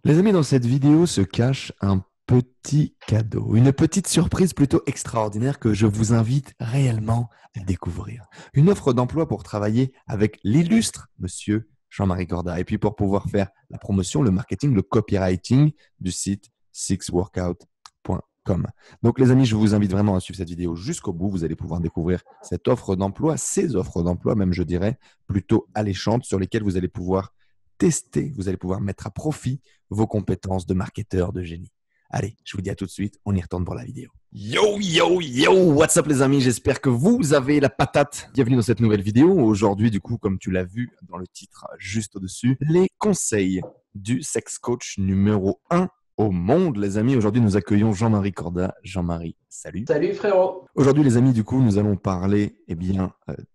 Les amis, dans cette vidéo se cache un petit cadeau, une petite surprise plutôt extraordinaire que je vous invite réellement à découvrir. Une offre d'emploi pour travailler avec l'illustre monsieur Jean-Marie Corda. Et puis pour pouvoir faire la promotion, le marketing, le copywriting du site sixworkout.com. Donc les amis, je vous invite vraiment à suivre cette vidéo jusqu'au bout. Vous allez pouvoir découvrir cette offre d'emploi, ces offres d'emploi même je dirais, plutôt alléchantes sur lesquelles vous allez pouvoir tester, vous allez pouvoir mettre à profit vos compétences de marketeur de génie. Allez, je vous dis à tout de suite, on y retourne pour la vidéo. Yo, yo, yo, what's up les amis, j'espère que vous avez la patate. Bienvenue dans cette nouvelle vidéo. Aujourd'hui, du coup, comme tu l'as vu dans le titre juste au-dessus, les conseils du sex coach numéro 1 au monde, les amis. Aujourd'hui, nous accueillons Jean-Marie Corda. Jean-Marie, salut. Salut frérot. Aujourd'hui, les amis, du coup, nous allons parler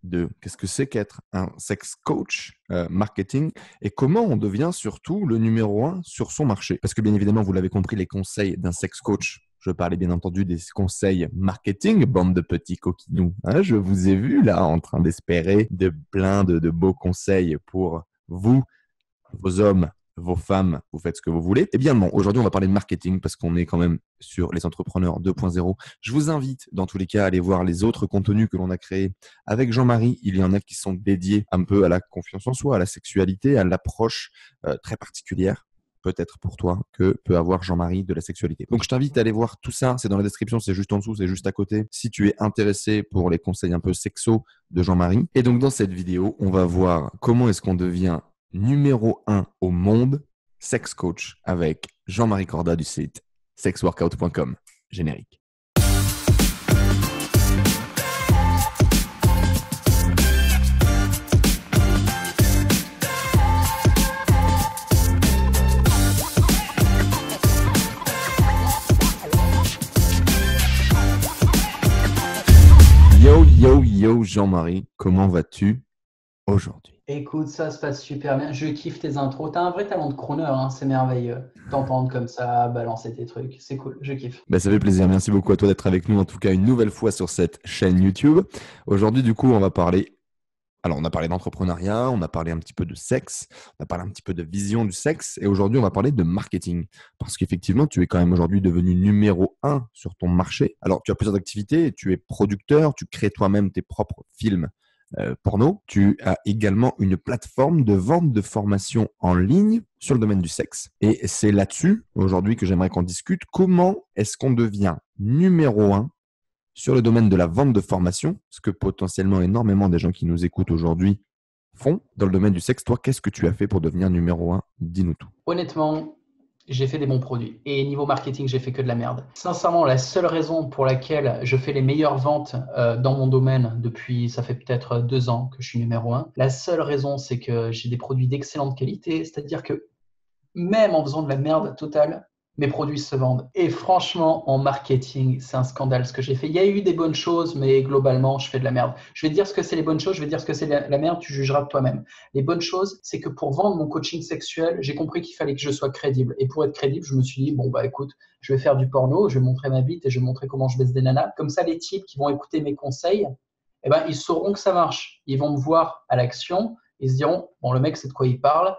de qu'est-ce que c'est qu'être un sex coach marketing et comment on devient surtout le numéro 1 sur son marché. Parce que bien évidemment, vous l'avez compris, les conseils d'un sex coach, je parlais bien entendu des conseils marketing, bande de petits coquinous. Hein, je vous ai vu là en train d'espérer plein de beaux conseils pour vous, vos hommes, vos femmes, vous faites ce que vous voulez. Eh bien, bon, aujourd'hui, on va parler de marketing parce qu'on est quand même sur les entrepreneurs 2.0. Je vous invite, dans tous les cas, à aller voir les autres contenus que l'on a créés avec Jean-Marie. Il y en a qui sont dédiés un peu à la confiance en soi, à la sexualité, à l'approche très particulière peut-être pour toi, que peut avoir Jean-Marie de la sexualité. Donc, je t'invite à aller voir tout ça. C'est dans la description, c'est juste en dessous, c'est juste à côté. Si tu es intéressé pour les conseils un peu sexo de Jean-Marie. Et donc, dans cette vidéo, on va voir comment est-ce qu'on devient numéro 1 au monde sex coach avec Jean-Marie Corda du site sexworkout.com. Générique. Yo, yo, yo, Jean-Marie, comment vas-tu aujourd'hui? Écoute, ça se passe super bien. Je kiffe tes intros. T'as un vrai talent de crooner, hein. C'est merveilleux. T'entendre comme ça, balancer tes trucs. C'est cool, je kiffe. Ça fait plaisir. Merci beaucoup à toi d'être avec nous, en tout cas une nouvelle fois sur cette chaîne YouTube. Aujourd'hui, du coup, on va parler. Alors, on a parlé d'entrepreneuriat, on a parlé un petit peu de sexe, on a parlé un petit peu de vision du sexe, et aujourd'hui, on va parler de marketing. Parce qu'effectivement, tu es quand même aujourd'hui devenu numéro 1 sur ton marché. Alors, tu as plusieurs activités, tu es producteur, tu crées toi-même tes propres films porno. Tu as également une plateforme de vente de formation en ligne sur le domaine du sexe. Et c'est là-dessus, aujourd'hui, que j'aimerais qu'on discute. Comment est-ce qu'on devient numéro 1 sur le domaine de la vente de formation, ce que potentiellement énormément des gens qui nous écoutent aujourd'hui font dans le domaine du sexe. Toi, qu'est-ce que tu as fait pour devenir numéro 1? Dis-nous tout. Honnêtement, j'ai fait des bons produits. Et niveau marketing, j'ai fait que de la merde. Sincèrement, la seule raison pour laquelle je fais les meilleures ventes dans mon domaine depuis, ça fait peut-être 2 ans que je suis numéro 1, la seule raison, c'est que j'ai des produits d'excellente qualité. C'est-à-dire que même en faisant de la merde totale, mes produits se vendent. Et franchement, en marketing, c'est un scandale ce que j'ai fait. Il y a eu des bonnes choses, mais globalement, je fais de la merde. Je vais te dire ce que c'est les bonnes choses, je vais te dire ce que c'est la merde, tu jugeras de toi-même. Les bonnes choses, c'est que pour vendre mon coaching sexuel, j'ai compris qu'il fallait que je sois crédible. Et pour être crédible, je me suis dit, bon, bah écoute, je vais faire du porno, je vais montrer ma bite et je vais montrer comment je baisse des nanas. Comme ça, les types qui vont écouter mes conseils, eh ben, ils sauront que ça marche. Ils vont me voir à l'action, ils se diront, bon, le mec, c'est de quoi il parle,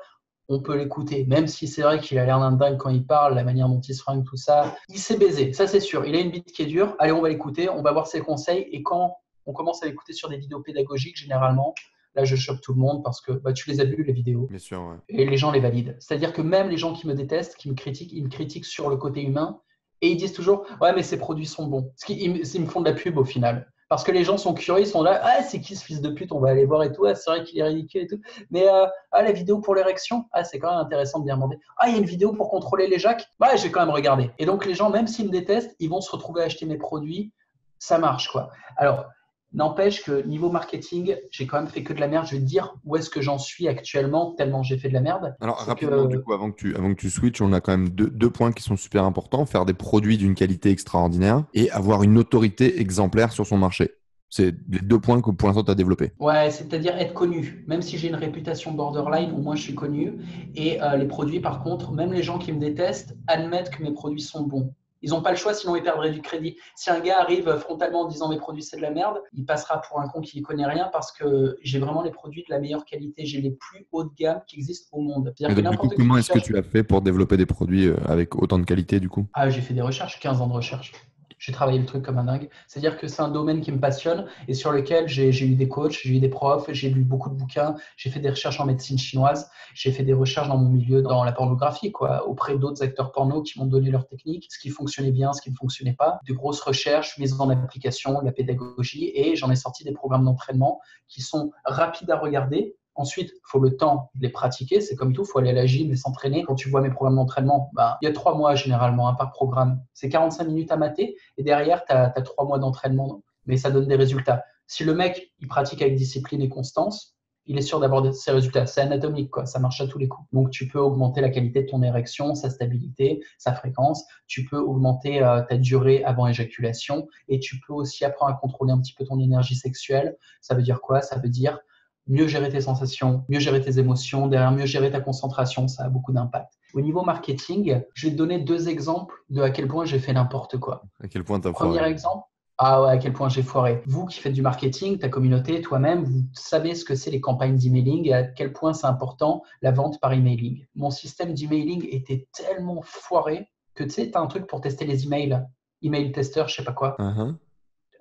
on peut l'écouter, même si c'est vrai qu'il a l'air d'un dingue quand il parle, la manière dont il se fringue, tout ça. Il sait baiser, ça c'est sûr. Il a une bite qui est dure. Allez, on va l'écouter, on va voir ses conseils. Et quand on commence à l'écouter sur des vidéos pédagogiques, généralement, là, je chope tout le monde parce que tu les as vues, les vidéos, Bien sûr, ouais. et les gens les valident. C'est-à-dire que même les gens qui me détestent, qui me critiquent, ils me critiquent sur le côté humain et ils disent toujours « Ouais, mais ces produits sont bons ». Ils me font de la pub au final. Parce que les gens sont curieux, ils sont là, ah, c'est qui ce fils de pute, on va aller voir et tout, ah, c'est vrai qu'il est ridicule et tout. Mais la vidéo pour l'érection, ah, c'est quand même intéressant de bien demander. Ah, il y a une vidéo pour contrôler les jacks, ouais, j'ai quand même regardé. Et donc les gens, même s'ils me détestent, ils vont se retrouver à acheter mes produits, ça marche quoi. Alors, n'empêche que niveau marketing, j'ai quand même fait que de la merde. Je vais te dire où est-ce que j'en suis actuellement, tellement j'ai fait de la merde. Alors C'est rapidement, du que coup, avant que tu switches, on a quand même deux points qui sont super importants. Faire des produits d'une qualité extraordinaire et avoir une autorité exemplaire sur son marché. C'est les 2 points que pour l'instant tu as développés. ouais, c'est-à-dire être connu. Même si j'ai une réputation borderline, au moins je suis connu. Et les produits, par contre, même les gens qui me détestent admettent que mes produits sont bons. Ils n'ont pas le choix, sinon ils perdraient du crédit. Si un gars arrive frontalement en disant mes produits c'est de la merde, il passera pour un con qui ne connaît rien parce que j'ai vraiment les produits de la meilleure qualité. J'ai les plus haut de gamme qui existent au monde. Et C'est-à-dire que donc, du coup, n'importe qui comment qui est-ce que cherche. tu as fait pour développer des produits avec autant de qualité, du coup? Ah, j'ai fait des recherches, 15 ans de recherche. J'ai travaillé le truc comme un dingue. C'est-à-dire que c'est un domaine qui me passionne et sur lequel j'ai eu des coachs, j'ai eu des profs, j'ai lu beaucoup de bouquins, j'ai fait des recherches en médecine chinoise, j'ai fait des recherches dans mon milieu, dans la pornographie, quoi, auprès d'autres acteurs porno qui m'ont donné leurs techniques, ce qui fonctionnait bien, ce qui ne fonctionnait pas, de grosses recherches, mise en application, de la pédagogie, et j'en ai sorti des programmes d'entraînement qui sont rapides à regarder. Ensuite, il faut le temps de les pratiquer. C'est comme tout, il faut aller à la gym et s'entraîner. Quand tu vois mes programmes d'entraînement, il y a 3 mois généralement par programme. C'est 45 minutes à mater et derrière, tu as 3 mois d'entraînement. Mais ça donne des résultats. Si le mec, il pratique avec discipline et constance, il est sûr d'avoir ces résultats. C'est anatomique, quoi. Ça marche à tous les coups. Donc, tu peux augmenter la qualité de ton érection, sa stabilité, sa fréquence. Tu peux augmenter ta durée avant éjaculation et tu peux aussi apprendre à contrôler un petit peu ton énergie sexuelle. Ça veut dire quoi? Ça veut dire mieux gérer tes sensations, mieux gérer tes émotions, derrière mieux gérer ta concentration, ça a beaucoup d'impact. Au niveau marketing, je vais te donner 2 exemples de à quel point j'ai fait n'importe quoi. À quel point tu as Premier foiré? exemple, ah ouais, à quel point j'ai foiré. Vous qui faites du marketing, ta communauté, toi-même, vous savez ce que c'est les campagnes d'emailing et à quel point c'est important la vente par emailing. Mon système d'emailing était tellement foiré que tu sais, tu as un truc pour tester les emails, email tester, je sais pas quoi. Uh-huh.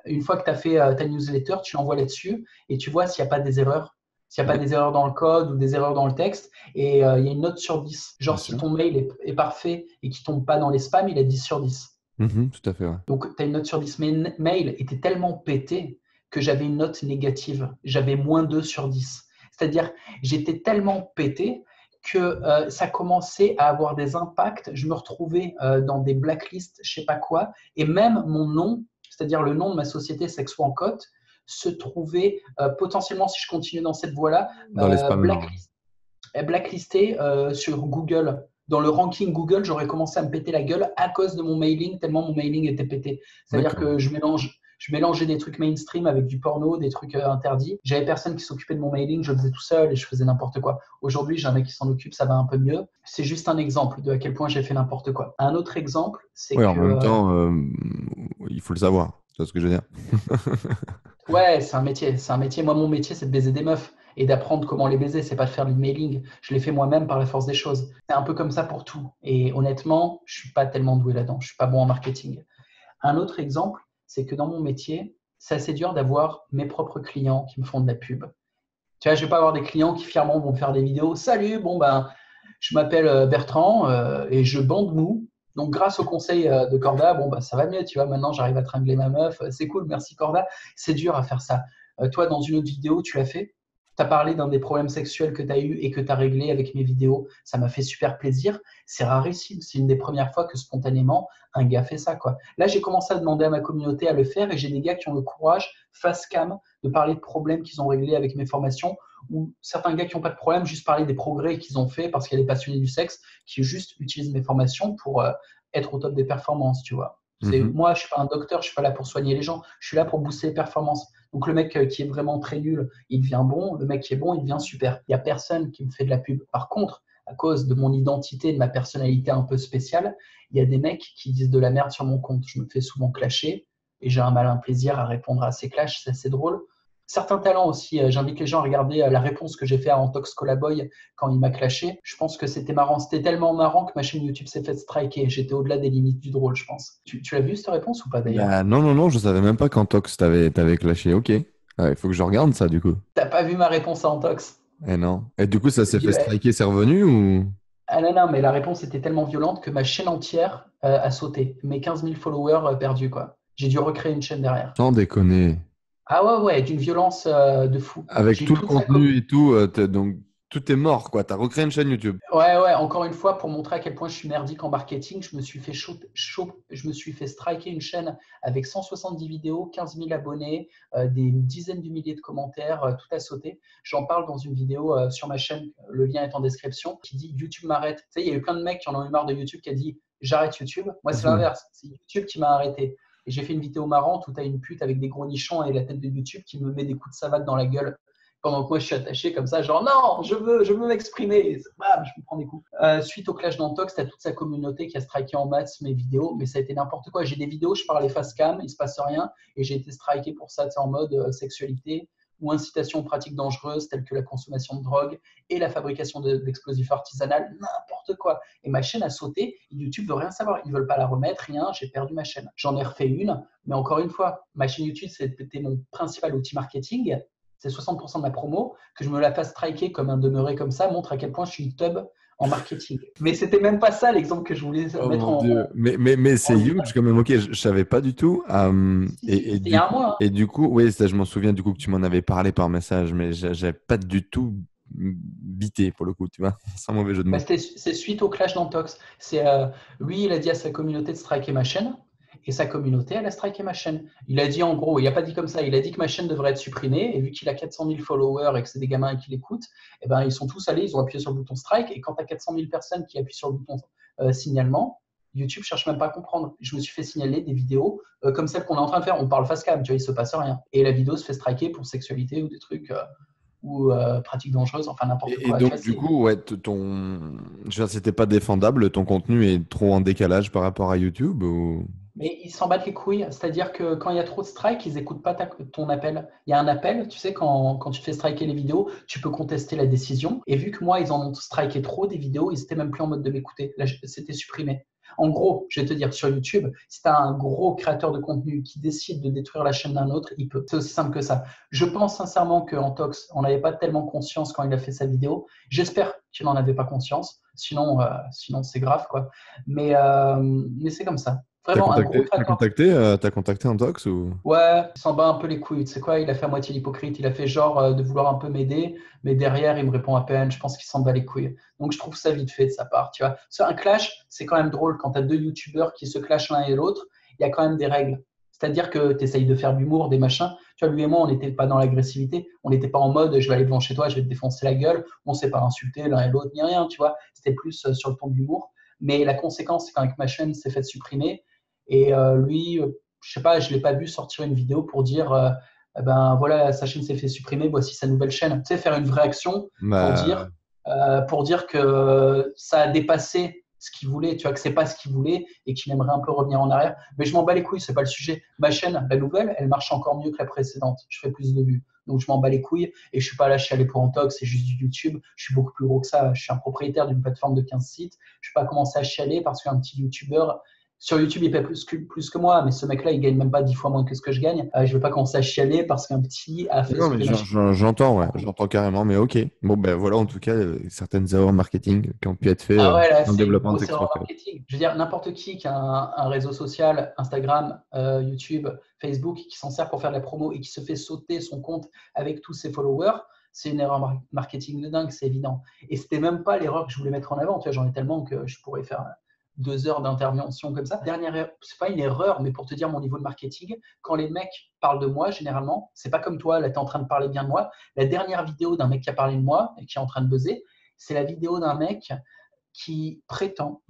Une fois que tu as fait ta newsletter, tu l'envoies là-dessus et tu vois s'il n'y a pas des erreurs. S'il n'y a pas Ouais, des erreurs dans le code ou des erreurs dans le texte. Et il y a une note sur 10. bien Genre, si sûr. ton mail est parfait et qu'il ne tombe pas dans les spams, il a 10 sur 10. Mhm, tout à fait, ouais. Donc, tu as une note sur 10. Mais mail était tellement pété que j'avais une note négative. J'avais -2 sur 10. C'est-à-dire, j'étais tellement pété que ça commençait à avoir des impacts. Je me retrouvais dans des blacklists, je sais pas quoi. Et même mon nom, c'est-à-dire le nom de ma société Sex Cote, se trouvait potentiellement, si je continue dans cette voie-là, Dans les spams, là. blacklisté sur Google. Dans le ranking Google, j'aurais commencé à me péter la gueule à cause de mon mailing, tellement mon mailing était pété. C'est-à-dire D'accord. que je mélangeais des trucs mainstream avec du porno, des trucs interdits. J'avais personne qui s'occupait de mon mailing, je le faisais tout seul et je faisais n'importe quoi. Aujourd'hui, j'ai un mec qui s'en occupe, ça va un peu mieux. C'est juste un exemple de à quel point j'ai fait n'importe quoi. Un autre exemple, c'est Oui, en que même temps, il faut le savoir. Tu vois ce que je veux dire? ouais, c'est un métier, c'est un métier. Moi, mon métier, c'est de baiser des meufs et d'apprendre comment les baiser. C'est pas de faire du mailing. Je l'ai fait moi-même par la force des choses. C'est un peu comme ça pour tout. Et honnêtement, je suis pas tellement doué là-dedans. Je suis pas bon en marketing. Un autre exemple, c'est que dans mon métier, c'est assez dur d'avoir mes propres clients qui me font de la pub. Tu vois, je vais pas avoir des clients qui fièrement vont me faire des vidéos. Salut, bon ben, je m'appelle Bertrand et je bande mou. Donc, grâce au conseil de Corda, bon, bah, ça va mieux, tu vois. Maintenant, j'arrive à tringler ma meuf. C'est cool, merci Corda. C'est dur à faire ça. Toi, dans une autre vidéo, tu l'as fait. Tu as parlé d'un des problèmes sexuels que tu as eu et que tu as réglé avec mes vidéos. Ça m'a fait super plaisir. C'est rarissime. C'est une des premières fois que spontanément, un gars fait ça, quoi. Là, j'ai commencé à demander à ma communauté à le faire et j'ai des gars qui ont le courage, face cam, de parler de problèmes qu'ils ont réglés avec mes formations ou certains gars qui n'ont pas de problème, juste parler des progrès qu'ils ont fait parce qu'il y a des passionnés du sexe qui juste utilisent mes formations pour être au top des performances, tu vois. Mhm. Moi, je ne suis pas un docteur, je ne suis pas là pour soigner les gens, je suis là pour booster les performances. Donc, le mec qui est vraiment très nul, il devient bon. Le mec qui est bon, il devient super. Il n'y a personne qui me fait de la pub. Par contre, à cause de mon identité, de ma personnalité un peu spéciale, il y a des mecs qui disent de la merde sur mon compte. Je me fais souvent clasher et j'ai un malin plaisir à répondre à ces clashs, c'est assez drôle. Certains talents aussi, j'invite les gens à regarder la réponse que j'ai fait à Antox Colaboy quand il m'a clashé. Je pense que c'était marrant. C'était tellement marrant que ma chaîne YouTube s'est fait striker. J'étais au-delà des limites du drôle, je pense. Tu l'as vu cette réponse ou pas d'ailleurs? Bah, non, non, non, je savais même pas qu'en tox t'avais clashé. Ok. Ah, il faut que je regarde ça, du coup. T'as pas vu ma réponse à Antox? Eh non. Et du coup, ça s'est fait striker, c'est revenu ou? Ah non, non, mais la réponse était tellement violente que ma chaîne entière a sauté. Mes 15 000 followers perdus, quoi. J'ai dû recréer une chaîne derrière. Sans déconner. Ah ouais, ouais, d'une violence de fou. Avec J'ai tout le toute sa contenu com. et tout, donc tout est mort, quoi. T'as recréé une chaîne YouTube. Ouais, ouais, encore une fois, pour montrer à quel point je suis merdique en marketing, je me suis fait striker une chaîne avec 170 vidéos, 15 000 abonnés, des dizaines de milliers de commentaires, tout a sauté. J'en parle dans une vidéo sur ma chaîne, le lien est en description, qui dit YouTube m'arrête. Tu sais, il y a eu plein de mecs qui en ont eu marre de YouTube qui a dit j'arrête YouTube. Moi, c'est Mhm. l'inverse, c'est YouTube qui m'a arrêté. Et j'ai fait une vidéo marrante où tu as une pute avec des gros nichons et la tête de YouTube qui me met des coups de savate dans la gueule pendant que moi je suis attaché comme ça, genre non, je veux m'exprimer. Et bam, je me prends des coups. Suite au clash d'Antox, t'as toute sa communauté qui a striké en masse mes vidéos, mais ça a été n'importe quoi. J'ai des vidéos, je parlais face cam, il se passe rien, et j'ai été striké pour ça, en mode sexualité ou incitation aux pratiques dangereuses telles que la consommation de drogue et la fabrication d'explosifs artisanaux, n'importe quoi. Et ma chaîne a sauté, YouTube veut rien savoir, ils veulent pas la remettre, rien, j'ai perdu ma chaîne. J'en ai refait une, mais encore une fois, ma chaîne YouTube, c'était mon principal outil marketing, c'est 60% de ma promo, que je me la fasse striker comme un demeuré comme ça, montre à quel point je suis une tub en marketing. Mais c'était même pas ça l'exemple que je voulais Oh mettre mon Dieu. Mais c'est huge quand même. Ok, je savais pas du tout. C'était il y a un mois. Et du coup, oui, ça, je m'en souviens du coup que tu m'en avais parlé par message, mais j'avais pas du tout bité pour le coup, tu vois, sans mauvais jeu de mots. C'est suite au clash d'Antox. Lui, il a dit à sa communauté de striker ma chaîne, et sa communauté, elle a striké ma chaîne. Il a dit en gros, il n'a pas dit comme ça, il a dit que ma chaîne devrait être supprimée, et vu qu'il a 400 000 followers et que c'est des gamins qui l'écoutent, eh ben, ils sont tous allés, ils ont appuyé sur le bouton strike, et quand tu as 400 000 personnes qui appuient sur le bouton signalement, YouTube cherche même pas à comprendre. Je me suis fait signaler des vidéos comme celle qu'on est en train de faire. On parle face cam, tu vois, il se passe rien. Et la vidéo se fait striker pour sexualité ou des trucs ou pratiques dangereuses, enfin n'importe Et quoi. Tu donc, vois, du coup, ouais, je veux dire, c'était pas défendable, ton contenu est trop en décalage par rapport à YouTube ou... mais ils s'en battent les couilles. C'est-à-dire que quand il y a trop de strikes, ils n'écoutent pas ton appel. Il y a un appel, tu sais, quand tu fais striker les vidéos, tu peux contester la décision. Et vu que moi, ils en ont striké trop des vidéos, ils n'étaient même plus en mode de m'écouter. Là, c'était supprimé. En gros, je vais te dire, sur YouTube, si tu as un gros créateur de contenu qui décide de détruire la chaîne d'un autre, il peut. C'est aussi simple que ça. Je pense sincèrement qu'Antox, on n'avait pas tellement conscience quand il a fait sa vidéo. J'espère qu'il n'en avait pas conscience. Sinon c'est grave, quoi. Mais c'est comme ça. Vraiment, un gros créateur. T'as contacté un dox ou... Ouais, il s'en bat un peu les couilles. Tu sais quoi, il a fait à moitié l'hypocrite. Il a fait genre de vouloir un peu m'aider, mais derrière, il me répond à peine. Je pense qu'il s'en bat les couilles. Donc, je trouve ça vite fait de sa part. Tu vois, c'est un clash, c'est quand même drôle quand tu as deux youtubeurs qui se clashent l'un et l'autre. Il y a quand même des règles. C'est-à-dire que tu essayes de faire de l'humour, des machins. Tu vois, lui et moi, on n'était pas dans l'agressivité. On n'était pas en mode je vais aller devant chez toi, je vais te défoncer la gueule. On ne s'est pas insulté l'un et l'autre, ni rien. Tu vois, c'était plus sur le ton de l'humour. Mais la conséquence, c'est qu'avec ma chaîne, il s'est fait supprimer. Et lui, je sais pas, je l'ai pas vu sortir une vidéo pour dire eh ben voilà, sa chaîne s'est fait supprimer, voici sa nouvelle chaîne. Tu sais, faire une vraie action Bah, pour dire que ça a dépassé ce qu'il voulait, tu vois, que c'est pas ce qu'il voulait et qu'il aimerait un peu revenir en arrière. Mais je m'en bats les couilles, c'est pas le sujet. Ma chaîne, la nouvelle, elle marche encore mieux que la précédente. Je fais plus de vues. Donc je m'en bats les couilles et je suis pas là chialer pour Antox, c'est juste du YouTube. Je suis beaucoup plus gros que ça. Je suis un propriétaire d'une plateforme de 15 sites. Je vais pas commencer à chialer parce qu'un petit YouTuber sur YouTube, il paie plus que moi, mais ce mec-là, il gagne même pas 10 fois moins que ce que je gagne. Je ne vais pas commencer à chialer parce qu'un petit a fait non, mais supprimer ma chaîne. j'entends, ouais, j'entends carrément, mais ok. Bon, ben voilà, en tout cas, certaines erreurs marketing qui ont pu être faites Ah ouais, là, dans le c'est une développement de grosse erreur Sexworker. marketing. Je veux dire, n'importe qui a un réseau social, Instagram, YouTube, Facebook, qui s'en sert pour faire de la promo et qui se fait sauter son compte avec tous ses followers, c'est une erreur marketing de dingue, c'est évident. Et c'était même pas l'erreur que je voulais mettre en avant. Tu vois, j'en ai tellement que je pourrais faire 2 heures d'intervention comme ça. Dernière erreur, c'est pas une erreur, mais pour te dire mon niveau de marketing, quand les mecs parlent de moi, généralement, c'est pas comme toi, là, tu es en train de parler bien de moi. La dernière vidéo d'un mec qui a parlé de moi et qui est en train de buzzer, c'est la vidéo d'un mec qui prétend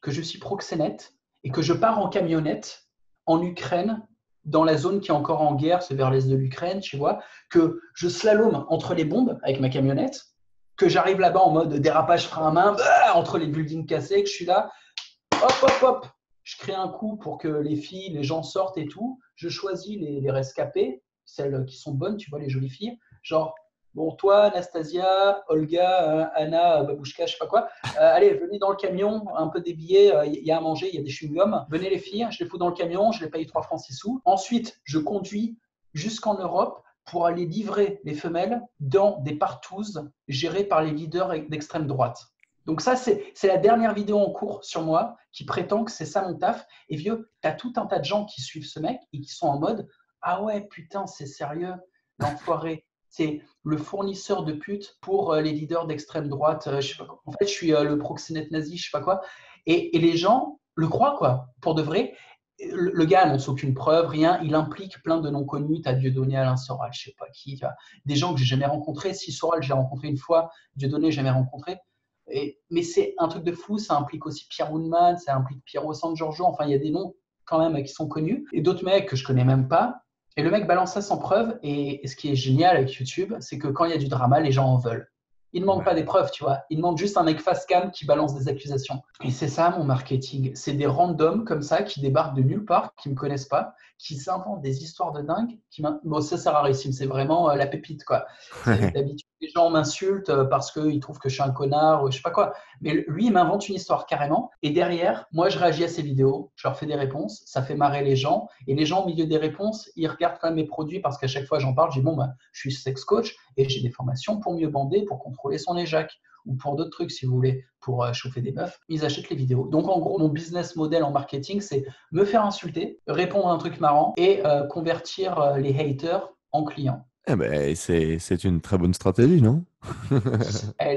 que je suis proxénète et que je pars en camionnette en Ukraine, dans la zone qui est encore en guerre, c'est vers l'est de l'Ukraine, tu vois, que je slalome entre les bombes avec ma camionnette, que j'arrive là-bas en mode dérapage frein à main, entre les buildings cassés, que je suis là, hop, hop, hop, je crée un coup pour que les filles, les gens sortent et tout, je choisis les rescapées, celles qui sont bonnes, tu vois, les jolies filles, genre, bon, toi, Anastasia, Olga, Anna, Babouchka, je sais pas quoi, allez, venez dans le camion, un peu des billets, il y a à manger, il y a des chewing-gums, venez les filles, je les fous dans le camion, je les paye 3 francs 6 sous. Ensuite, je conduis jusqu'en Europe pour aller livrer les femelles dans des partouzes gérées par les leaders d'extrême droite. Donc ça, c'est la dernière vidéo en cours sur moi qui prétend que c'est ça mon taf. Et vieux, tu as tout un tas de gens qui suivent ce mec et qui sont en mode « Ah ouais, putain, c'est sérieux, l'enfoiré. C'est le fournisseur de putes pour les leaders d'extrême droite. Je sais pas quoi. En fait, je suis le proxénète nazi, je sais pas quoi. » Et les gens le croient, quoi, pour de vrai. Le gars n'annonce aucune preuve, rien. Il implique plein de noms connus. Tu as Dieudonné, Alain Soral, je sais pas qui. Tu vois. Des gens que j'ai jamais rencontrés. Si Soral, j'ai rencontré une fois, Dieudonné, jamais rencontré. Mais c'est un truc de fou, ça implique aussi Pierre Woodman, ça implique Piero San Giorgio, enfin il y a des noms quand même qui sont connus, et d'autres mecs que je connais même pas, Et le mec balance ça sans preuve. Et ce qui est génial avec YouTube, c'est que quand il y a du drama, les gens en veulent. Ils ne demandent pas des preuves, tu vois. Ils demandent juste un mec face cam qui balance des accusations. Et c'est ça mon marketing. C'est des randoms comme ça qui débarquent de nulle part, qui ne me connaissent pas, qui s'inventent des histoires de dingue. Bon, ça, c'est rarissime. C'est vraiment la pépite, quoi. D'habitude, les gens m'insultent parce qu'ils trouvent que je suis un connard ou je sais pas quoi. Mais lui, il m'invente une histoire carrément. Et derrière, moi, je réagis à ces vidéos. Je leur fais des réponses. Ça fait marrer les gens. Et les gens, au milieu des réponses, ils regardent quand même mes produits parce qu'à chaque fois, j'en parle. Je dis, bon, bah, je suis sex coach et j'ai des formations pour mieux bander, pour contrôler son éjac ou pour d'autres trucs, si vous voulez, pour chauffer des meufs. Ils achètent les vidéos. Donc, en gros, mon business model en marketing, c'est me faire insulter, répondre à un truc marrant et convertir les haters en clients. Eh ben, c'est une très bonne stratégie, non?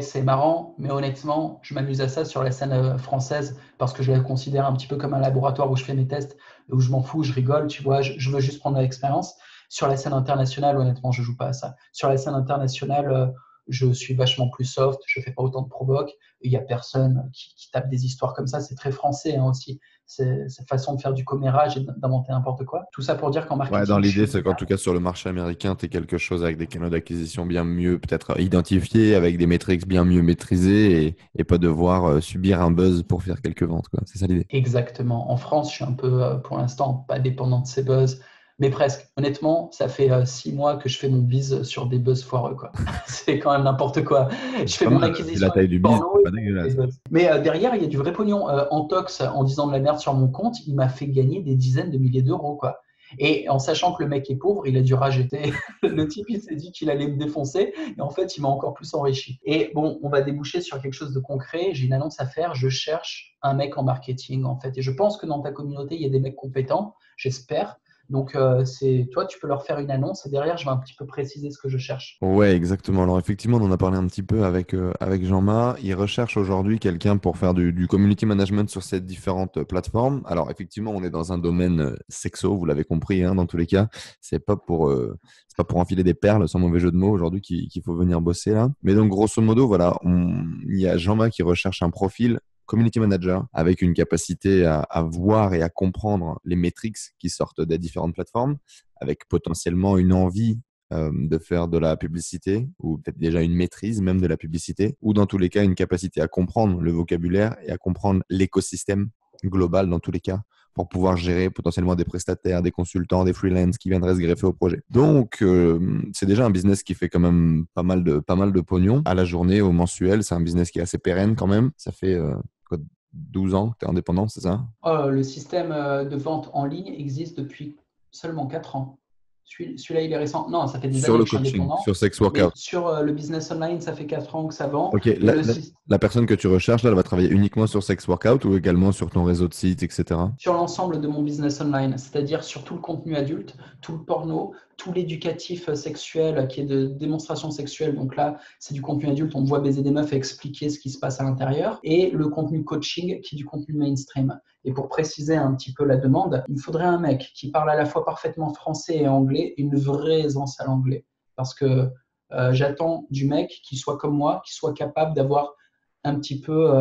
C'est marrant, mais honnêtement, je m'amuse à ça sur la scène française parce que je la considère un petit peu comme un laboratoire où je fais mes tests, où je m'en fous, je rigole, tu vois, je veux juste prendre l'expérience. Sur la scène internationale, honnêtement, je joue pas à ça. Sur la scène internationale, je suis vachement plus soft, je fais pas autant de provoques. Il y a personne qui tape des histoires comme ça. C'est très français hein, aussi. C'est cette façon de faire du commérage et d'inventer n'importe quoi. Tout ça pour dire qu'en Ouais, dans marketing, je l'idée, suis c'est qu'en tout cas, sur le marché américain, tu es quelque chose avec des canaux d'acquisition bien mieux peut-être identifiés, avec des métriques bien mieux maîtrisées et pas devoir subir un buzz pour faire quelques ventes, quoi. C'est ça l'idée. exactement. En France, je suis un peu, pour l'instant, pas dépendant de ces buzz, mais presque. Honnêtement, ça fait 6 mois que je fais mon bise sur des buzz foireux, quoi. C'est quand même n'importe quoi. Je fais Pas mon mal, vu la acquisition taille avec du du bise, porno c'est et pas des dégueulasse. buzz. Mais derrière, il y a du vrai pognon. Antox, en disant de la merde sur mon compte, il m'a fait gagner des dizaines de milliers d'euros, quoi. Et en sachant que le mec est pauvre, il a dû rajeter. Le type, il s'est dit qu'il allait me défoncer. Et en fait, il m'a encore plus enrichi. Et bon, on va déboucher sur quelque chose de concret. J'ai une annonce à faire. Je cherche un mec en marketing, en fait. Et je pense que dans ta communauté, il y a des mecs compétents. J'espère. Donc, c'est toi, tu peux leur faire une annonce. Et derrière, je vais un petit peu préciser ce que je cherche. Ouais, exactement. Alors effectivement, on en a parlé un petit peu avec Jean-Ma. Il recherche aujourd'hui quelqu'un pour faire du community management sur ces différentes plateformes. Alors effectivement, on est dans un domaine sexo, vous l'avez compris, hein, dans tous les cas. C'est pas pour enfiler des perles, sans mauvais jeu de mots aujourd'hui qu'il faut venir bosser là. Mais donc grosso modo, voilà, il y a Jean-Ma qui recherche un profil community manager avec une capacité à voir et à comprendre les métriques qui sortent des différentes plateformes, avec potentiellement une envie de faire de la publicité, ou peut-être déjà une maîtrise même de la publicité, ou dans tous les cas une capacité à comprendre le vocabulaire et à comprendre l'écosystème global dans tous les cas, pour pouvoir gérer potentiellement des prestataires, des consultants, des freelances qui viendraient se greffer au projet. Donc, c'est déjà un business qui fait quand même pas mal de pognon à la journée, au mensuel. C'est un business qui est assez pérenne quand même. Ça fait quoi, 12 ans que tu es indépendant, c'est ça? Le système de vente en ligne existe depuis seulement 4 ans. Celui-là, il est récent. Non, ça fait des Sur années le que je suis coaching, indépendant. sur Sex Mais Workout. sur le business online, ça fait 4 ans que ça vend. Ok, Et le système la personne que tu recherches, là, elle va travailler uniquement sur Sex Workout ou également sur ton réseau de sites, etc. sur l'ensemble de mon business online, c'est-à-dire sur tout le contenu adulte, tout le porno, tout l'éducatif sexuel qui est de démonstration sexuelle. Donc là, c'est du contenu adulte, on me voit baiser des meufs et expliquer ce qui se passe à l'intérieur. Et le contenu coaching qui est du contenu mainstream. Et pour préciser un petit peu la demande, il me faudrait un mec qui parle à la fois parfaitement français et anglais, une vraie aisance à l'anglais. Parce que j'attends du mec qui soit comme moi, qui soit capable d'avoir un petit peu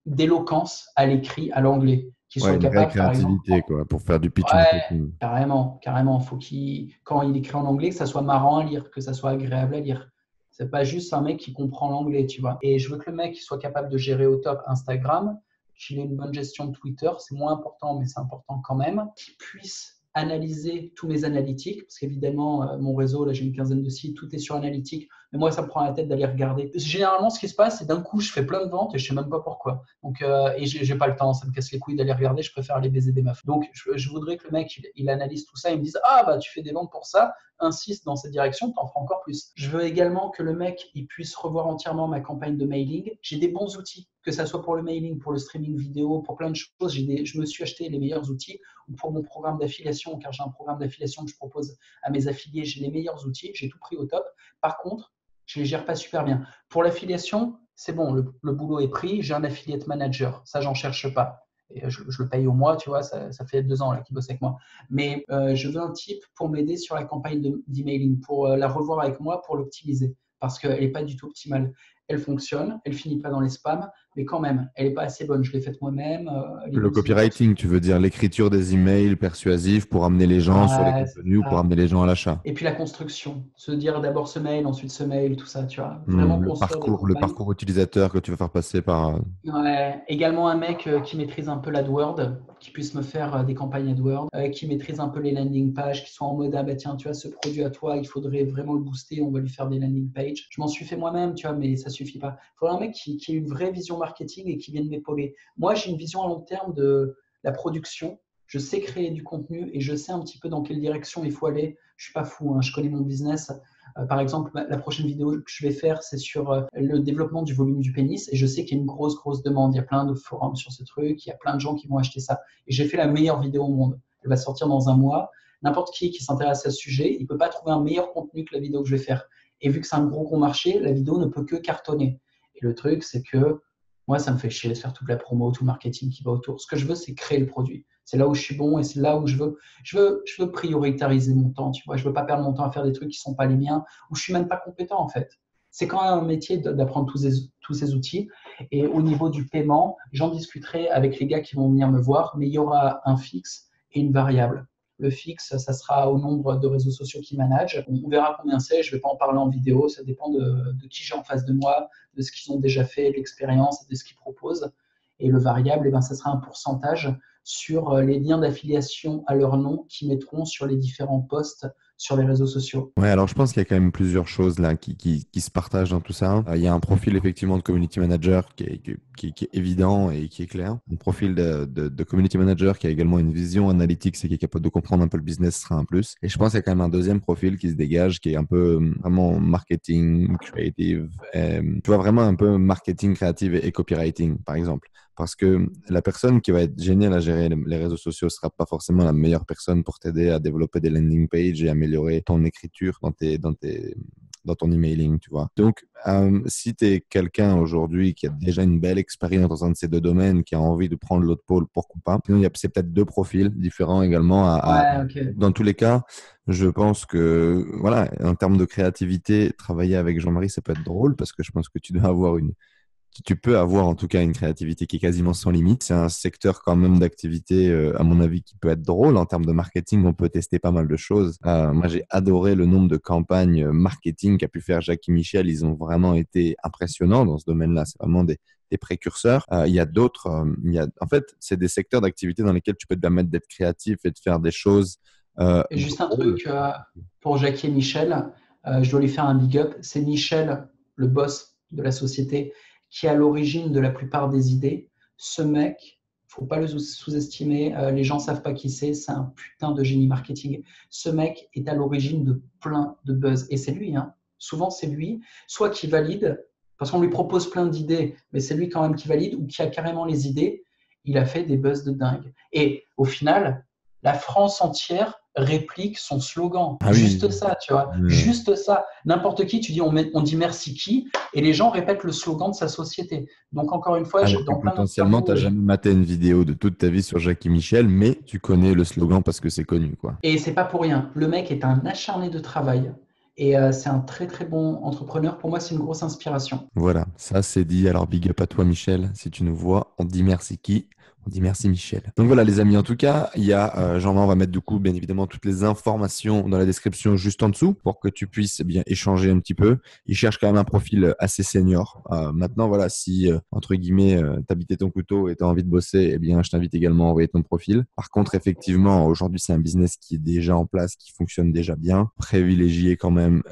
d'éloquence à l'écrit, à l'anglais, qui Ouais, soit une vraie capable, par exemple, créativité, quoi, pour faire du pitch ouais, marketing. carrément, carrément, faut qu'il, quand il écrit en anglais, que ça soit marrant à lire, que ça soit agréable à lire. C'est pas juste un mec qui comprend l'anglais, tu vois. Et je veux que le mec soit capable de gérer au top Instagram, qu'il ait une bonne gestion de Twitter, c'est moins important, mais c'est important quand même, qu'il puisse analyser tous mes analytiques, parce qu'évidemment, mon réseau, là j'ai une quinzaine de sites, tout est sur analytique, mais moi ça me prend la tête d'aller regarder. Généralement, ce qui se passe, c'est d'un coup, je fais plein de ventes et je sais même pas pourquoi. Donc, et j'ai pas le temps, ça me casse les couilles d'aller regarder, je préfère aller baiser des meufs. Donc, je voudrais que le mec, il analyse tout ça, il me dise, ah bah tu fais des ventes pour ça, insiste dans cette direction, t'en feras encore plus. Je veux également que le mec, il puisse revoir entièrement ma campagne de mailing. J'ai des bons outils, que ça soit pour le mailing, pour le streaming vidéo, pour plein de choses. Je me suis acheté les meilleurs outils, ou pour mon programme d'affiliation, car j'ai un programme d'affiliation que je propose à mes affiliés, j'ai les meilleurs outils, j'ai tout pris au top. Par contre, je ne les gère pas super bien. Pour l'affiliation, c'est bon, le boulot est pris, j'ai un affiliate manager, ça, j'en cherche pas. Et je le paye au mois, tu vois, ça fait 2 ans là qu'il bosse avec moi. Mais je veux un type pour m'aider sur la campagne d'emailing, pour la revoir avec moi, pour l'optimiser, parce qu'elle n'est pas du tout optimale. Elle fonctionne, elle finit pas dans les spams. mais quand même, elle n'est pas assez bonne. Je l'ai faite moi-même. Le copywriting, tu veux dire l'écriture des emails persuasifs pour amener les gens sur les Ouais, c'est contenus ou pour ça. amener les gens à l'achat. Et puis la construction, se dire d'abord ce mail, ensuite ce mail, tout ça, tu vois. Vraiment construire des Le campagnes. parcours utilisateur que tu vas faire passer par. Ouais. Également un mec qui maîtrise un peu l'AdWords, qui puisse me faire des campagnes AdWords, qui maîtrise un peu les landing pages, qui soit en mode ah bah tiens, tu vois, ce produit à toi, il faudrait vraiment le booster, on va lui faire des landing pages. Je m'en suis fait moi-même, tu vois, mais ça suffit pas. Il faudrait un mec qui ait une vraie vision marketing et qui vienne m'épauler. Moi, j'ai une vision à long terme de la production. Je sais créer du contenu et je sais un petit peu dans quelle direction il faut aller. Je suis pas fou, hein, je connais mon business. Par exemple, la prochaine vidéo que je vais faire, c'est sur le développement du volume du pénis. Et je sais qu'il y a une grosse demande. Il y a plein de forums sur ce truc. Il y a plein de gens qui vont acheter ça. Et j'ai fait la meilleure vidéo au monde. Elle va sortir dans un mois. N'importe qui s'intéresse à ce sujet, il ne peut pas trouver un meilleur contenu que la vidéo que je vais faire. Et vu que c'est un gros marché, la vidéo ne peut que cartonner. Et le truc, c'est que moi, ça me fait chier de faire toute la promo, tout le marketing qui va autour. Ce que je veux, c'est créer le produit. C'est là où je suis bon et c'est là où je veux prioritariser mon temps. Tu vois, je veux pas perdre mon temps à faire des trucs qui sont pas les miens, où je suis même pas compétent en fait. C'est quand même un métier d'apprendre tous ces outils. Et au niveau du paiement, j'en discuterai avec les gars qui vont venir me voir, mais il y aura un fixe et une variable. Le fixe, ça sera au nombre de réseaux sociaux qu'ils managent. On verra combien c'est. Je ne vais pas en parler en vidéo. Ça dépend de qui j'ai en face de moi, de ce qu'ils ont déjà fait, de l'expérience, de ce qu'ils proposent. Et le variable, eh ben, ça sera un pourcentage sur les liens d'affiliation à leur nom qu'ils mettront sur les différents posts sur les réseaux sociaux. Ouais, alors je pense qu'il y a quand même plusieurs choses là qui se partagent dans tout ça. Il y a un profil effectivement de community manager qui est évident et qui est clair. Un profil de community manager qui a également une vision analytique et qui est capable de comprendre un peu le business sera un plus. Et je pense qu'il y a quand même un deuxième profil qui se dégage qui est un peu vraiment marketing, creative, tu vois vraiment un peu marketing créatif et copywriting par exemple. Parce que la personne qui va être géniale à gérer les réseaux sociaux ne sera pas forcément la meilleure personne pour t'aider à développer des landing pages et améliorer ton écriture dans ton emailing, tu vois. Donc, si tu es quelqu'un aujourd'hui qui a déjà une belle expérience dans un de ces deux domaines, qui a envie de prendre l'autre pôle, pourquoi pas. Sinon, c'est peut-être deux profils différents également. Ouais, ok. Dans tous les cas, je pense que, voilà, en termes de créativité, travailler avec Jean-Marie, ça peut être drôle parce que je pense que tu dois avoir tu peux avoir en tout cas une créativité qui est quasiment sans limite. C'est un secteur quand même d'activité, à mon avis, qui peut être drôle. En termes de marketing, on peut tester pas mal de choses. Moi, j'ai adoré le nombre de campagnes marketing qu'a pu faire Jackie Michel. Ils ont vraiment été impressionnants dans ce domaine-là. C'est vraiment des précurseurs. Il y a d'autres, en fait, c'est des secteurs d'activité dans lesquels tu peux te permettre d'être créatif et de faire des choses Et juste un drôles. truc pour Jackie et Michel, je dois lui faire un big up. C'est Michel, le boss de la société, qui est à l'origine de la plupart des idées. Ce mec, faut pas le sous-estimer. Les gens savent pas qui c'est un putain de génie marketing. Ce mec est à l'origine de plein de buzz. Et c'est lui, hein. Souvent, c'est lui, soit qui valide, parce qu'on lui propose plein d'idées, mais c'est lui quand même qui valide, ou qui a carrément les idées. Il a fait des buzz de dingue. Et au final, la France entière réplique son slogan. Ah oui. Juste ça, tu vois. Juste ça. N'importe qui, tu dis, on dit merci qui, et les gens répètent le slogan de sa société. Donc, encore une fois, Alors que dans plein potentiellement, tu d'interviews, n'as jamais maté une vidéo de toute ta vie sur Jackie Michel, mais tu connais le slogan parce que c'est connu, quoi. et c'est pas pour rien. Le mec est un acharné de travail. Et c'est un très très bon entrepreneur. Pour moi, c'est une grosse inspiration. Voilà, ça c'est dit. Alors big up à toi, Michel. Si tu nous vois, on dit merci qui? On dit merci Michel. Donc voilà les amis, en tout cas, il y a Jean-Marc, on va mettre du coup bien évidemment toutes les informations dans la description juste en dessous pour que tu puisses bien échanger un petit peu. Il cherche quand même un profil assez senior. Maintenant voilà, si entre guillemets t'habitais ton couteau et t'as envie de bosser, eh bien je t'invite également à envoyer ton profil. Par contre effectivement, aujourd'hui c'est un business qui est déjà en place, qui fonctionne déjà bien. Privilégier quand même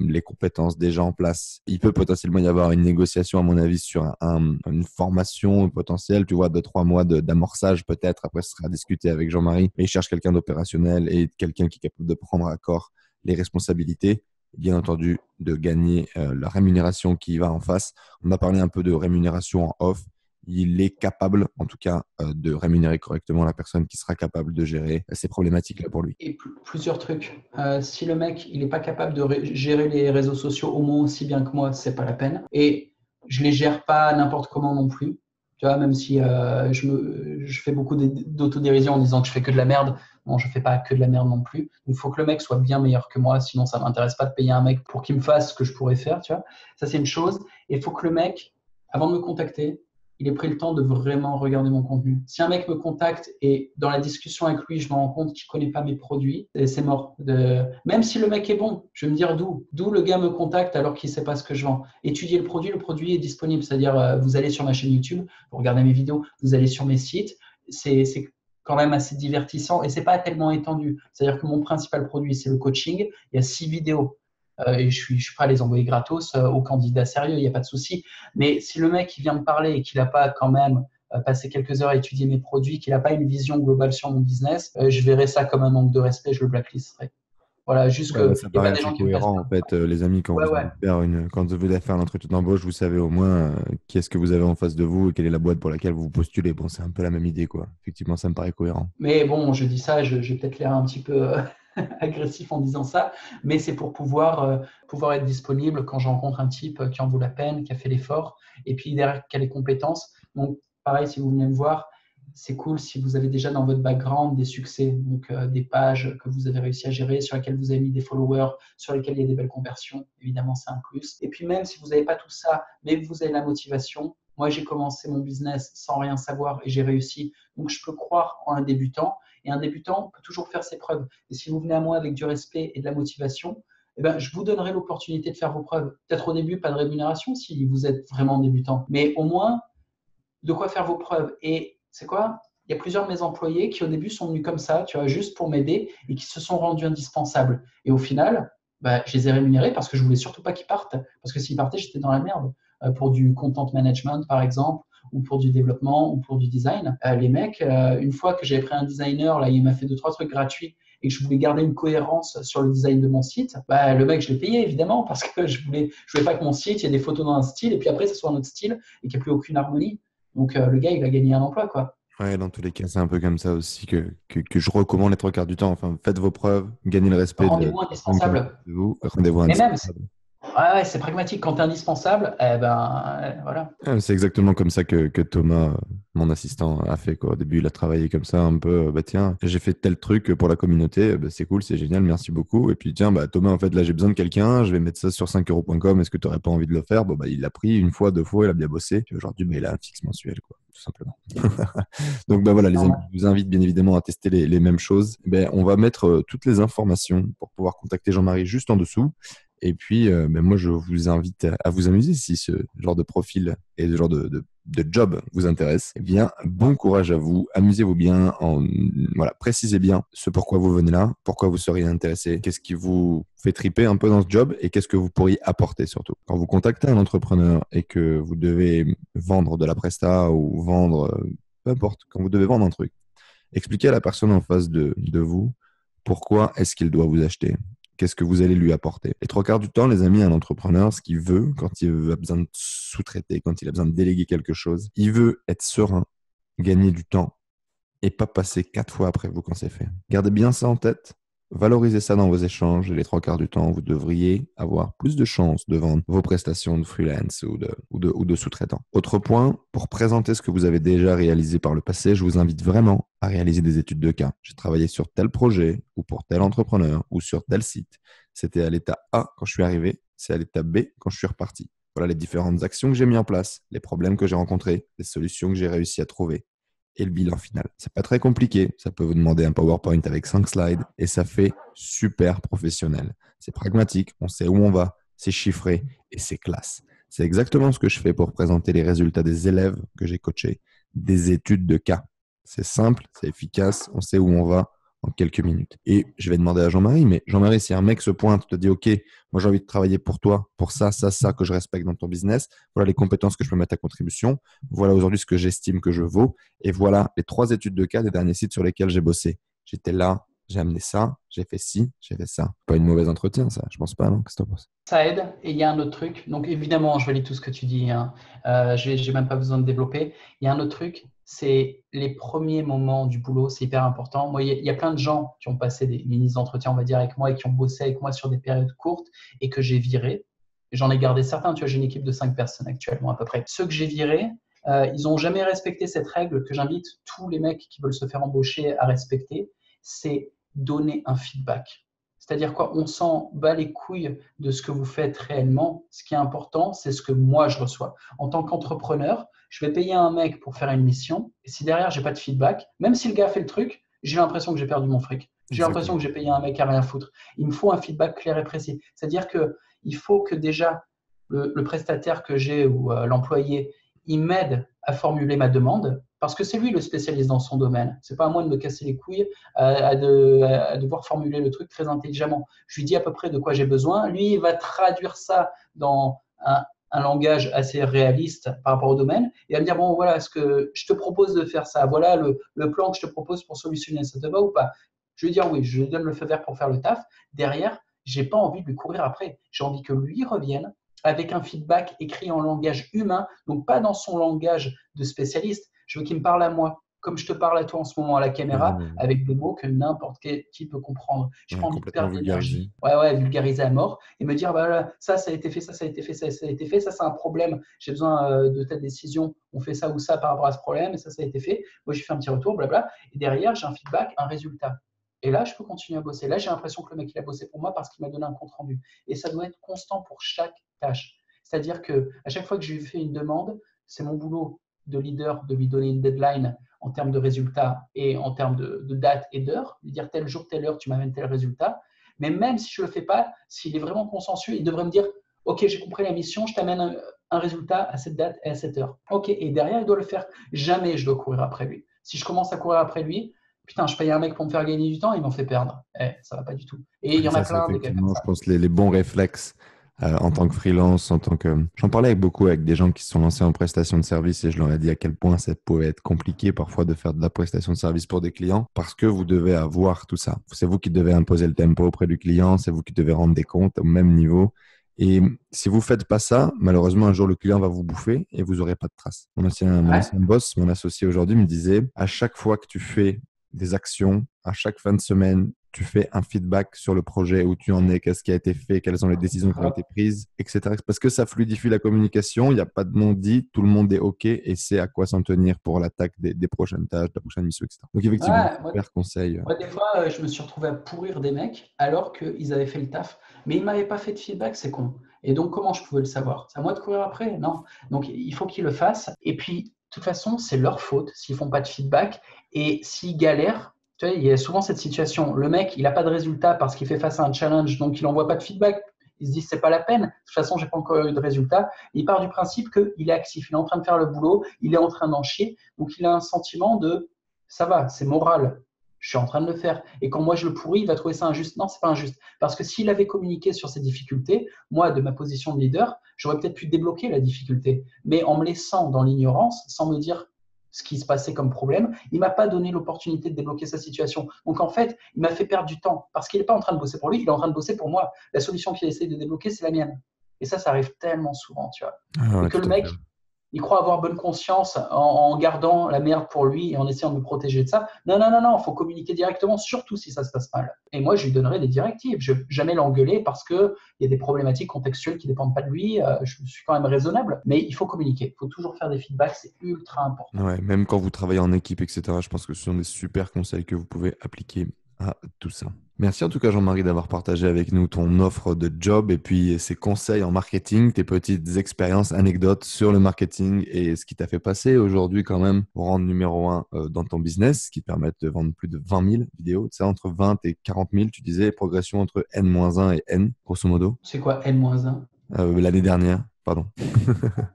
les compétences déjà en place. Il peut potentiellement y avoir une négociation à mon avis sur une formation potentielle, tu vois, de 3 mois d'amorçage peut-être. Après, ce sera à discuter avec Jean-Marie. Mais il cherche quelqu'un d'opérationnel et quelqu'un qui est capable de prendre à corps les responsabilités. Bien entendu, de gagner la rémunération qui va en face. On a parlé un peu de rémunération en off. Il est capable, en tout cas, de rémunérer correctement la personne qui sera capable de gérer ces problématiques-là pour lui. Et plusieurs trucs. Si le mec, il n'est pas capable de gérer les réseaux sociaux au moins aussi bien que moi, c'est pas la peine. Et je les gère pas n'importe comment non plus. Tu vois, même si je fais beaucoup d'autodérision en disant que je fais que de la merde, non, je fais pas que de la merde non plus. Il faut que le mec soit bien meilleur que moi, sinon ça m'intéresse pas de payer un mec pour qu'il me fasse ce que je pourrais faire, tu vois. Ça, c'est une chose. Et il faut que le mec, avant de me contacter, il ait pris le temps de vraiment regarder mon contenu. Si un mec me contacte et dans la discussion avec lui, je me rends compte qu'il ne connaît pas mes produits, c'est mort. Même si le mec est bon, je vais me dire d'où le gars me contacte alors qu'il ne sait pas ce que je vends. Étudier le produit est disponible. C'est-à-dire, vous allez sur ma chaîne YouTube, vous regardez mes vidéos, vous allez sur mes sites. C'est quand même assez divertissant et c'est pas tellement étendu. C'est-à-dire que mon principal produit, c'est le coaching. Il y a 6 vidéos. Et je suis prêt à les envoyer gratos aux candidats sérieux, il n'y a pas de souci. Mais si le mec il vient me parler et qu'il n'a pas quand même passé quelques heures à étudier mes produits, qu'il n'a pas une vision globale sur mon business, je verrai ça comme un manque de respect, je le blacklisterai. Voilà, juste Ouais, qu'il bah, ça n'y a paraît pas des assez gens qui me plaisent. cohérent en fait, les amis, Ouais, ouais. quand vous allez faire l'entretien d'embauche, vous savez au moins qui est-ce que vous avez en face de vous et quelle est la boîte pour laquelle vous vous postulez. Bon, c'est un peu la même idée, quoi. Effectivement, ça me paraît cohérent. Mais bon, je dis ça, j'ai peut-être l'air un petit peu agressif en disant ça, mais c'est pour pouvoir être disponible quand je rencontre un type qui en vaut la peine, qui a fait l'effort, et puis derrière, qui a les compétences. Donc, pareil, si vous venez me voir, c'est cool si vous avez déjà dans votre background des succès, donc des pages que vous avez réussi à gérer, sur lesquelles vous avez mis des followers, sur lesquelles il y a des belles conversions. Évidemment, c'est un plus. Et puis même si vous n'avez pas tout ça, mais que vous avez la motivation, moi, j'ai commencé mon business sans rien savoir et j'ai réussi. Donc, je peux croire en un débutant. Et un débutant peut toujours faire ses preuves. Et si vous venez à moi avec du respect et de la motivation, eh ben, je vous donnerai l'opportunité de faire vos preuves. Peut-être au début, pas de rémunération si vous êtes vraiment débutant. Mais au moins, de quoi faire vos preuves. Et c'est quoi? Il y a plusieurs de mes employés qui au début sont venus comme ça, tu vois, juste pour m'aider et qui se sont rendus indispensables. Et au final, bah, je les ai rémunérés parce que je voulais surtout pas qu'ils partent. Parce que s'ils partaient, j'étais dans la merde. Pour du content management, par exemple, ou pour du développement, ou pour du design. Les mecs, une fois que j'avais pris un designer, là, il m'a fait 2-3 trucs gratuits et que je voulais garder une cohérence sur le design de mon site, bah, le mec, je l'ai payé évidemment parce que je voulais pas que mon site, il y ait des photos dans un style et puis après, ce soit un autre style et qu'il n'y ait plus aucune harmonie. Donc, le gars, il a gagné un emploi, quoi. Ouais, dans tous les cas, c'est un peu comme ça aussi que je recommande les trois quarts du temps. Enfin, faites vos preuves, gagnez le respect de Rendez-vous la personne qui est en face indispensable. de vous. Rendez-vous Mais même, indispensable. ouais, ouais, c'est pragmatique. Quand tu es indispensable, eh ben, voilà. C'est exactement comme ça que Thomas, mon assistant, a fait, quoi. Au début, il a travaillé comme ça, un peu, bah tiens, j'ai fait tel truc pour la communauté, bah, c'est cool, c'est génial, merci beaucoup. Et puis tiens, bah Thomas, en fait, là, j'ai besoin de quelqu'un, je vais mettre ça sur 5 euros.com, est-ce que tu n'aurais pas envie de le faire? Bon, bah, il l'a pris une fois, 2 fois, il a bien bossé. Puis aujourd'hui, bah, il a un fixe mensuel, quoi, tout simplement. Donc, bah voilà, les amis, Normal. je vous invite bien évidemment à tester les mêmes choses. Ben, on va mettre toutes les informations pour pouvoir contacter Jean-Marie juste en dessous. Et puis, ben, moi, je vous invite à vous amuser si ce genre de profil et ce genre de job vous intéresse. Eh bien, bon courage à vous. Amusez-vous bien. Voilà, précisez bien ce pourquoi vous venez là, pourquoi vous seriez intéressé, qu'est-ce qui vous fait triper un peu dans ce job et qu'est-ce que vous pourriez apporter surtout. Quand vous contactez un entrepreneur et que vous devez vendre de la presta ou vendre, peu importe, quand vous devez vendre un truc, expliquez à la personne en face de vous pourquoi est-ce qu'il doit vous acheter. Qu'est-ce que vous allez lui apporter? Les trois quarts du temps, les amis, un entrepreneur, ce qu'il veut, quand il a besoin de sous-traiter, quand il a besoin de déléguer quelque chose, il veut être serein, gagner du temps et pas passer 4 fois après vous quand c'est fait. Gardez bien ça en tête. Valorisez ça dans vos échanges et les trois quarts du temps, vous devriez avoir plus de chances de vendre vos prestations de freelance ou de sous-traitant. Autre point, pour présenter ce que vous avez déjà réalisé par le passé, je vous invite vraiment à réaliser des études de cas. J'ai travaillé sur tel projet ou pour tel entrepreneur ou sur tel site. C'était à l'état A quand je suis arrivé, c'est à l'état B quand je suis reparti. Voilà les différentes actions que j'ai mis en place, les problèmes que j'ai rencontrés, les solutions que j'ai réussi à trouver et le bilan final. C'est pas très compliqué. Ça peut vous demander un PowerPoint avec 5 slides et ça fait super professionnel. C'est pragmatique, on sait où on va, c'est chiffré et c'est classe. C'est exactement ce que je fais pour présenter les résultats des élèves que j'ai coachés, des études de cas. C'est simple, c'est efficace, on sait où on va en quelques minutes. Et je vais demander à Jean-Marie, mais Jean-Marie, si un mec se pointe, te dit, OK, moi j'ai envie de travailler pour toi, pour ça, ça, ça que je respecte dans ton business, voilà les compétences que je peux mettre à contribution, voilà aujourd'hui ce que j'estime que je vaux, et voilà les 3 études de cas des derniers sites sur lesquels j'ai bossé. J'étais là, j'ai amené ça, j'ai fait ci, j'ai fait ça. Pas une mauvaise entretien, ça, je pense pas, non? Qu'est-ce que t'en penses? Ça aide. Et il y a un autre truc. Donc, évidemment, je valide tout ce que tu dis, hein. J'ai même pas besoin de développer. Il y a un autre truc, c'est les premiers moments du boulot, c'est hyper important. Moi, il y a plein de gens qui ont passé des mini-entretiens, on va dire, avec moi et qui ont bossé avec moi sur des périodes courtes et que j'ai viré. J'en ai gardé certains. Tu vois, j'ai une équipe de 5 personnes actuellement à peu près. Ceux que j'ai virés, ils n'ont jamais respecté cette règle que j'invite tous les mecs qui veulent se faire embaucher à respecter, c'est donner un feedback. C'est-à-dire quoi? On s'en bat les couilles de ce que vous faites réellement. Ce qui est important, c'est ce que moi je reçois. En tant qu'entrepreneur, je vais payer un mec pour faire une mission. Et si derrière, j'ai pas de feedback, même si le gars fait le truc, j'ai l'impression que j'ai perdu mon fric. J'ai l'impression Exactement. que j'ai payé un mec à rien foutre. Il me faut un feedback clair et précis. C'est-à-dire qu'il faut que déjà le prestataire que j'ai ou l'employé, il m'aide à formuler ma demande parce que c'est lui le spécialiste dans son domaine. C'est pas à moi de me casser les couilles à devoir formuler le truc très intelligemment. Je lui dis à peu près de quoi j'ai besoin. Lui, il va traduire ça dans un langage assez réaliste par rapport au domaine et à me dire, bon, voilà, ce que je te propose de faire ça. Voilà le plan que je te propose pour solutionner. Ça te va ou pas? Je lui dis oui, je lui donne le feu vert pour faire le taf. Derrière, j'ai pas envie de lui courir après. J'ai envie que lui revienne avec un feedback écrit en langage humain, donc pas dans son langage de spécialiste. Je veux qu'il me parle à moi, comme je te parle à toi en ce moment à la caméra, Carrément. avec des mots que n'importe qui peut comprendre. J'ai Ouais, pas envie de complètement perdre vulgarisé. d'énergie. Ouais, vulgariser à mort et me dire, bah, voilà, ça a été fait, ça a été fait, ça a été fait, ça c'est un problème, j'ai besoin de telle décision, on fait ça ou ça par rapport à ce problème, et ça a été fait. Moi, j'ai fait un petit retour, blabla. Et derrière, j'ai un feedback, un résultat. Et là, je peux continuer à bosser. Là, j'ai l'impression que le mec, il a bossé pour moi parce qu'il m'a donné un compte rendu. Et ça doit être constant pour chaque tâche. C'est-à-dire qu'à chaque fois que je lui fais une demande, c'est mon boulot de leader de lui donner une deadline en termes de résultats et en termes de date et d'heure, lui dire tel jour, telle heure, tu m'amènes tel résultat. Mais même si je ne le fais pas, s'il est vraiment consensueux, il devrait me dire ok, j'ai compris la mission, je t'amène un résultat à cette date et à cette heure. Ok, et derrière, il doit le faire. Jamais je dois courir après lui. Si je commence à courir après lui, putain, je paye un mec pour me faire gagner du temps, il m'en fait perdre. Ça va pas du tout. Et il y Et en a ça, c'est plein des gars comme effectivement, je ça. pense, les bons réflexes en tant que freelance, en tant que... J'en parlais avec des gens qui se sont lancés en prestation de service et je leur ai dit à quel point ça pouvait être compliqué parfois de faire de la prestation de service pour des clients parce que vous devez avoir tout ça. C'est vous qui devez imposer le tempo auprès du client, c'est vous qui devez rendre des comptes au même niveau. Et si vous faites pas ça, malheureusement, un jour, le client va vous bouffer et vous aurez pas de traces. Mon Ouais. ancien boss, mon associé aujourd'hui me disait, à chaque fois que tu fais des actions, à chaque fin de semaine, tu fais un feedback sur le projet, où tu en es, qu'est-ce qui a été fait, quelles sont les décisions qui ont été prises, etc. Parce que ça fluidifie la communication, il n'y a pas de non-dit, tout le monde est OK et sait à quoi s'en tenir pour l'attaque des prochaines tâches, de la prochaine mission, etc. Donc effectivement, Ouais, super conseil. moi, des fois, je me suis retrouvé à pourrir des mecs alors qu'ils avaient fait le taf, mais ils ne m'avaient pas fait de feedback, c'est con. Et donc, comment je pouvais le savoir? C'est à moi de courir après? Non. Donc, il faut qu'ils le fassent. Et puis, de toute façon, c'est leur faute s'ils ne font pas de feedback. Et s'ils galèrent, tu vois, il y a souvent cette situation. Le mec, il n'a pas de résultat parce qu'il fait face à un challenge, donc il n'envoie pas de feedback. Il se dit, c'est pas la peine. De toute façon, j'ai pas encore eu de résultat. Il part du principe qu'il est actif, il est en train de faire le boulot, il est en train d'en chier. Donc, il a un sentiment de ça va, c'est moral. Je suis en train de le faire. Et quand moi je le pourris, il va trouver ça injuste. Non, c'est pas injuste. Parce que s'il avait communiqué sur ses difficultés, moi, de ma position de leader, j'aurais peut-être pu débloquer la difficulté. Mais en me laissant dans l'ignorance, sans me dire ce qui se passait comme problème, il m'a pas donné l'opportunité de débloquer sa situation. Donc en fait, il m'a fait perdre du temps. Parce qu'il n'est pas en train de bosser pour lui, il est en train de bosser pour moi. La solution qu'il essaie de débloquer, c'est la mienne. Et ça arrive tellement souvent, tu vois. Ah Et ouais, que le tout à fait. mec, il croit avoir bonne conscience en gardant la merde pour lui et en essayant de me protéger de ça. Non, non, non, non, il faut communiquer directement, surtout si ça se passe mal. Et moi, je lui donnerai des directives. Je ne vais jamais l'engueuler parce qu'il y a des problématiques contextuelles qui ne dépendent pas de lui. Je suis quand même raisonnable, mais il faut communiquer. Il faut toujours faire des feedbacks, c'est ultra important. Ouais, même quand vous travaillez en équipe, etc., je pense que ce sont des super conseils que vous pouvez appliquer à tout ça. Merci en tout cas, Jean-Marie, d'avoir partagé avec nous ton offre de job et puis ces conseils en marketing, tes petites expériences, anecdotes sur le marketing et ce qui t'a fait passer aujourd'hui quand même au rang numéro 1 dans ton business, qui te permettent de vendre plus de 20 000 vidéos. Tu sais, entre 20 et 40 000, tu disais, progression entre N-1 et N, grosso modo, C'est quoi N-1? l'année dernière, pardon.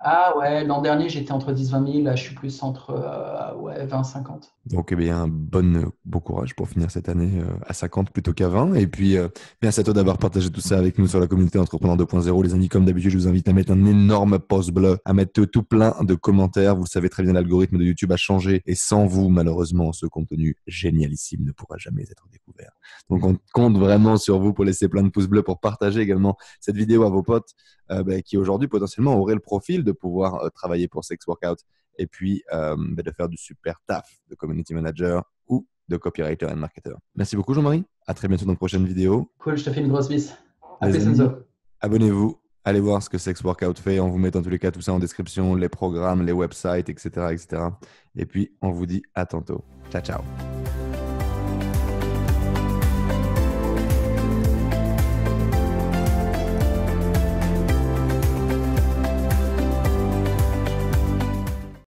Ah ouais, l'an dernier, j'étais entre 10 et 20 000. Là, je suis plus entre ouais, 20 et 50. Donc, eh bien, bon courage pour finir cette année à 50 plutôt qu'à 20. Et puis, merci à toi d'avoir partagé tout ça avec nous sur la communauté Entrepreneur 2.0. Les amis, comme d'habitude, je vous invite à mettre un énorme pouce bleu, à mettre tout plein de commentaires. Vous le savez très bien, l'algorithme de YouTube a changé. Et sans vous, malheureusement, ce contenu génialissime ne pourra jamais être découvert. Donc, on compte vraiment sur vous pour laisser plein de pouces bleus, pour partager également cette vidéo à vos potes qui aujourd'hui, potentiellement, auraient le profil de pouvoir travailler pour Sex Workout et puis de faire du super taf de community manager ou de copywriter and marketer. Merci beaucoup Jean-Marie, à très bientôt dans une prochaine vidéo. Cool, je te fais une grosse bise. À Les plus, amis, Enzo. abonnez-vous, allez voir ce que Sex Workout fait, on vous met en tous les cas tout ça en description, les programmes, les websites, etc. etc. Et puis on vous dit à tantôt. Ciao, ciao.